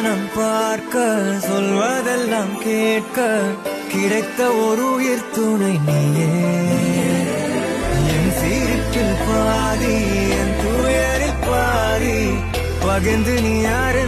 வானம் பார்க்க சொல்வதெல்லாம் கேட்க கிடைத்த ஒரு உயிர் துணை நீயே. என் சிரிப்பில் பாதி என் துயரில் பாதி பகிர்ந்து நீ யாரு